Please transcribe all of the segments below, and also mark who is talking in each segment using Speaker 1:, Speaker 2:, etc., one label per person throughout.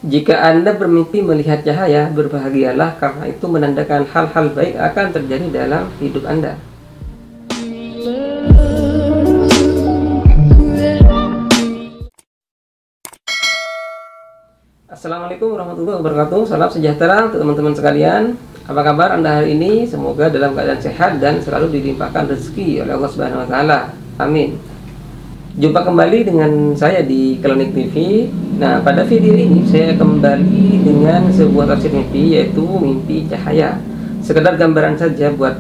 Speaker 1: Jika Anda bermimpi melihat cahaya, berbahagialah karena itu menandakan hal-hal baik akan terjadi dalam hidup Anda. Assalamualaikum warahmatullahi wabarakatuh. Salam sejahtera untuk teman-teman sekalian. Apa kabar Anda hari ini? Semoga dalam keadaan sehat dan selalu dilimpahkan rezeki oleh Allah Subhanahu wa taala. Amin. Jumpa kembali dengan saya di Klinik TV. Nah, pada video ini saya kembali dengan sebuah tafsir mimpi, yaitu mimpi cahaya. Sekedar gambaran saja buat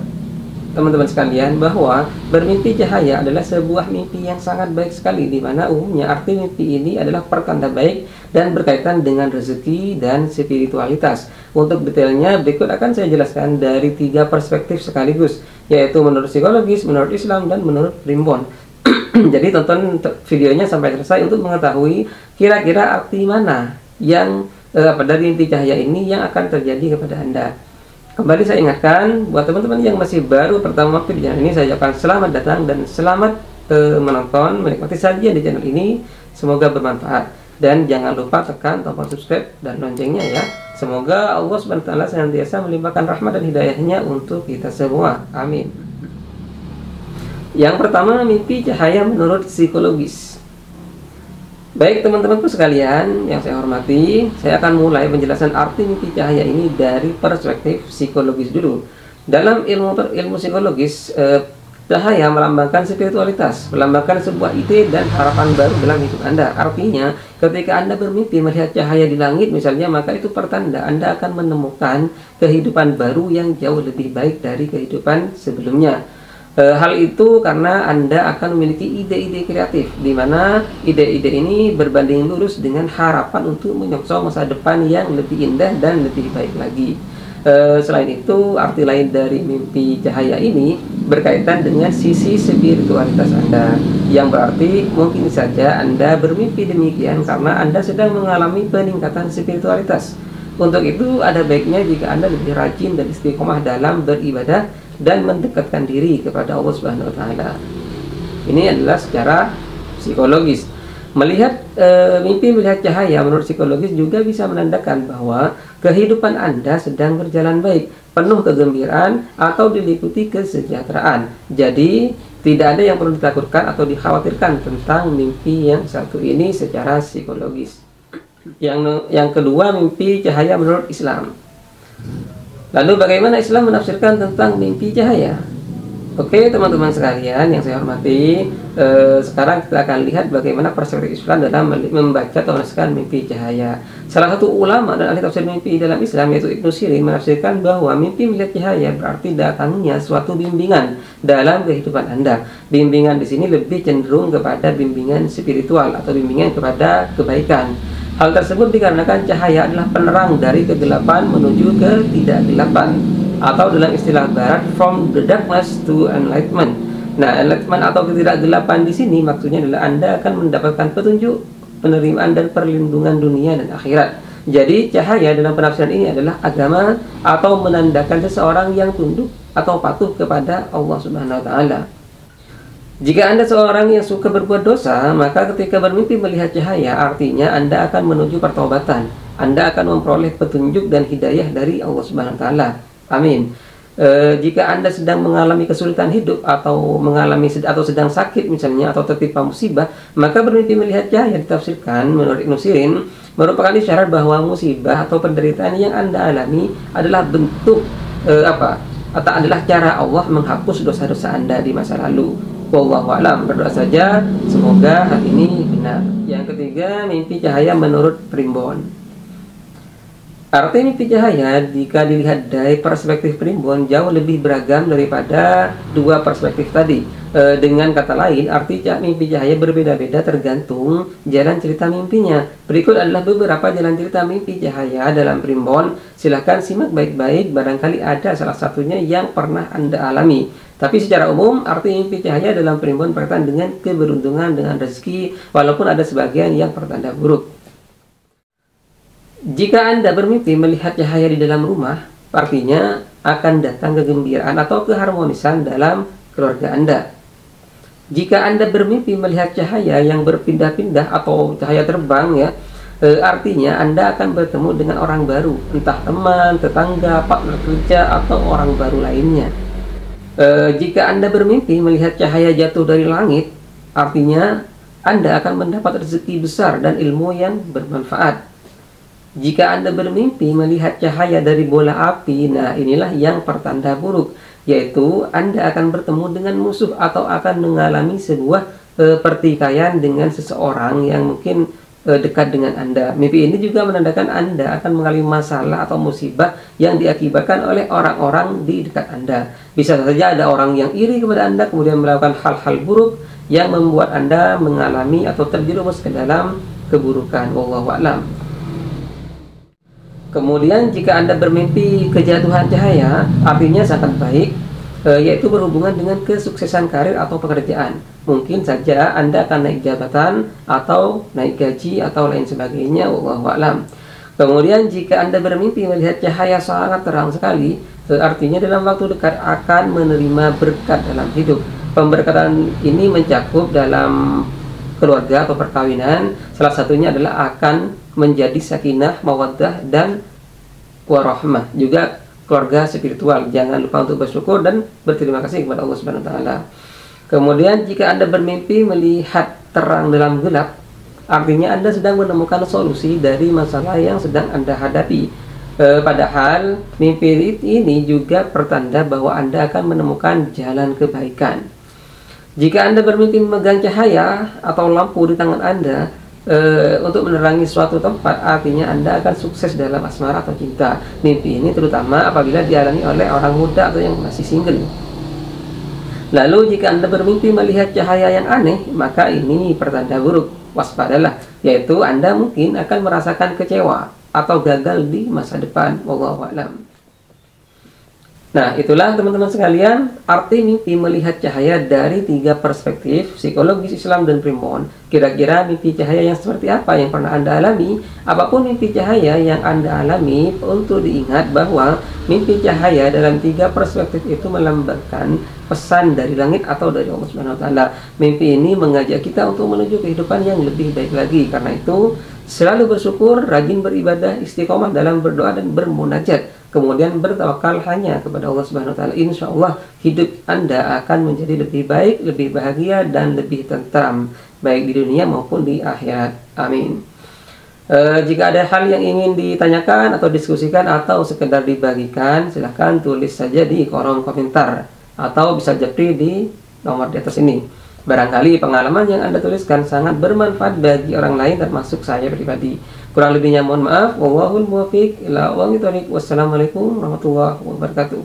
Speaker 1: teman-teman sekalian bahwa bermimpi cahaya adalah sebuah mimpi yang sangat baik sekali, di mana umumnya arti mimpi ini adalah pertanda baik dan berkaitan dengan rezeki dan spiritualitas. Untuk detailnya berikut akan saya jelaskan dari 3 perspektif sekaligus, yaitu menurut psikologis, menurut Islam, dan menurut primbon. Jadi tonton videonya sampai selesai untuk mengetahui kira-kira arti mana yang dari mimpi cahaya ini yang akan terjadi kepada Anda. Kembali saya ingatkan buat teman-teman yang masih baru pertama waktu di channel ini, saya ucapkan selamat datang dan selamat menonton, menikmati sajian di channel ini. Semoga bermanfaat dan jangan lupa tekan tombol subscribe dan loncengnya ya. Semoga Allah SWT senantiasa melimpahkan rahmat dan hidayahnya untuk kita semua. Amin. Yang pertama, mimpi cahaya menurut psikologis. Baik teman-temanku sekalian yang saya hormati, saya akan mulai penjelasan arti mimpi cahaya ini dari perspektif psikologis dulu. Dalam ilmu psikologis, cahaya melambangkan spiritualitas, melambangkan sebuah ide dan harapan baru dalam hidup Anda. Artinya, ketika Anda bermimpi melihat cahaya di langit misalnya, maka itu pertanda Anda akan menemukan kehidupan baru yang jauh lebih baik dari kehidupan sebelumnya. Hal itu karena Anda akan memiliki ide-ide kreatif, di mana ide-ide ini berbanding lurus dengan harapan untuk menyongsong masa depan yang lebih indah dan lebih baik lagi. Selain itu, arti lain dari mimpi cahaya ini berkaitan dengan sisi spiritualitas Anda, yang berarti mungkin saja Anda bermimpi demikian karena Anda sedang mengalami peningkatan spiritualitas. Untuk itu, ada baiknya jika Anda lebih rajin dan istiqomah dalam beribadah dan mendekatkan diri kepada Allah Subhanahu wa taala. Ini adalah secara psikologis. Mimpi melihat cahaya menurut psikologis juga bisa menandakan bahwa kehidupan Anda sedang berjalan baik, penuh kegembiraan atau diliputi kesejahteraan. Jadi, tidak ada yang perlu ditakutkan atau dikhawatirkan tentang mimpi yang satu ini secara psikologis. Yang kedua, mimpi cahaya menurut Islam. Lalu bagaimana Islam menafsirkan tentang mimpi cahaya? Oke teman-teman sekalian yang saya hormati, sekarang kita akan lihat bagaimana perspektif Islam dalam membaca atau menafsirkan mimpi cahaya. Salah satu ulama dan ahli tafsir mimpi dalam Islam, yaitu Ibnu Sirin, menafsirkan bahwa mimpi melihat cahaya berarti datangnya suatu bimbingan dalam kehidupan Anda. Bimbingan di sini lebih cenderung kepada bimbingan spiritual atau bimbingan kepada kebaikan. Hal tersebut dikarenakan cahaya adalah penerang dari kegelapan menuju ke ketidakgelapan, atau dalam istilah barat, from the darkness to enlightenment. Nah, enlightenment atau ketidakgelapan di sini maksudnya adalah Anda akan mendapatkan petunjuk, penerimaan dan perlindungan dunia dan akhirat. Jadi, cahaya dalam penafsiran ini adalah agama atau menandakan seseorang yang tunduk atau patuh kepada Allah Subhanahu wa taala. Jika Anda seorang yang suka berbuat dosa, maka ketika bermimpi melihat cahaya, artinya Anda akan menuju pertobatan. Anda akan memperoleh petunjuk dan hidayah dari Allah Subhanahu wa taala. Amin. Jika Anda sedang mengalami kesulitan hidup atau sedang sakit misalnya, atau tertimpa musibah, maka bermimpi melihat cahaya ditafsirkan menurut Ibnu Sirin merupakan isyarat bahwa musibah atau penderitaan yang Anda alami adalah bentuk atau adalah cara Allah menghapus dosa-dosa Anda di masa lalu. Wallahu a'lam. Berdoa saja semoga hal ini benar. Yang ketiga, mimpi cahaya menurut primbon. Arti mimpi cahaya jika dilihat dari perspektif primbon jauh lebih beragam daripada 2 perspektif tadi. Dengan kata lain, arti mimpi cahaya berbeda-beda tergantung jalan cerita mimpinya. Berikut adalah beberapa jalan cerita mimpi cahaya dalam primbon. Silahkan simak baik-baik, barangkali ada salah satunya yang pernah Anda alami. Tapi secara umum, arti mimpi cahaya dalam primbon berkaitan dengan keberuntungan, dengan rezeki, walaupun ada sebagian yang pertanda buruk. Jika Anda bermimpi melihat cahaya di dalam rumah, artinya akan datang kegembiraan atau keharmonisan dalam keluarga Anda. Jika Anda bermimpi melihat cahaya yang berpindah-pindah atau cahaya terbang ya, Artinya Anda akan bertemu dengan orang baru, entah teman, tetangga, partner kerja, atau orang baru lainnya. Jika Anda bermimpi melihat cahaya jatuh dari langit, artinya Anda akan mendapat rezeki besar dan ilmu yang bermanfaat. Jika Anda bermimpi melihat cahaya dari bola api, nah inilah yang pertanda buruk, yaitu Anda akan bertemu dengan musuh atau akan mengalami sebuah pertikaian dengan seseorang yang mungkin dekat dengan Anda. Mimpi ini juga menandakan Anda akan mengalami masalah atau musibah yang diakibatkan oleh orang-orang di dekat Anda. Bisa saja ada orang yang iri kepada Anda, kemudian melakukan hal-hal buruk yang membuat Anda mengalami atau terjerumus ke dalam keburukan. Wallahu a'lam. Kemudian jika Anda bermimpi kejatuhan cahaya, artinya sangat baik, yaitu berhubungan dengan kesuksesan karir atau pekerjaan. Mungkin saja Anda akan naik jabatan atau naik gaji atau lain sebagainya, wallahu a'lam. Kemudian jika Anda bermimpi melihat cahaya sangat terang sekali, artinya dalam waktu dekat akan menerima berkat dalam hidup. Pemberkatan ini mencakup dalam keluarga atau perkawinan. Salah satunya adalah akan menjadi sakinah, mawaddah, dan warahmah. Juga keluarga spiritual. Jangan lupa untuk bersyukur dan berterima kasih kepada Allah Subhanahu wa taala. Kemudian jika Anda bermimpi melihat terang dalam gelap, artinya Anda sedang menemukan solusi dari masalah yang sedang Anda hadapi. Padahal mimpi ini juga pertanda bahwa Anda akan menemukan jalan kebaikan. Jika Anda bermimpi memegang cahaya atau lampu di tangan Anda untuk menerangi suatu tempat, artinya Anda akan sukses dalam asmara atau cinta. Mimpi ini terutama apabila dialami oleh orang muda atau yang masih single. Lalu jika Anda bermimpi melihat cahaya yang aneh, maka ini pertanda buruk. Waspadalah, yaitu Anda mungkin akan merasakan kecewa atau gagal di masa depan. Wallahu a'lam. Nah, itulah teman-teman sekalian arti mimpi melihat cahaya dari 3 perspektif psikologis Islam dan primbon. Kira-kira mimpi cahaya yang seperti apa yang pernah Anda alami? Apapun mimpi cahaya yang Anda alami, untuk diingat bahwa mimpi cahaya dalam 3 perspektif itu melambangkan pesan dari langit atau dari Allah Subhanahu wa taala. Mimpi ini mengajak kita untuk menuju kehidupan yang lebih baik lagi. Karena itu, selalu bersyukur, rajin beribadah, istiqomah dalam berdoa dan bermunajat. Kemudian bertawakal hanya kepada Allah Subhanahu wa taala. Insya Allah hidup Anda akan menjadi lebih baik, lebih bahagia, dan lebih tentram, baik di dunia maupun di akhirat. Amin. Jika ada hal yang ingin ditanyakan atau diskusikan atau sekedar dibagikan, silahkan tulis saja di kolom komentar atau bisa japri di nomor di atas ini. Barangkali pengalaman yang Anda tuliskan sangat bermanfaat bagi orang lain termasuk saya pribadi. Kurang lebihnya mohon maaf. Wallahul muwaffiq ila aqwamit thoriq. Wassalamualaikum warahmatullahi wabarakatuh.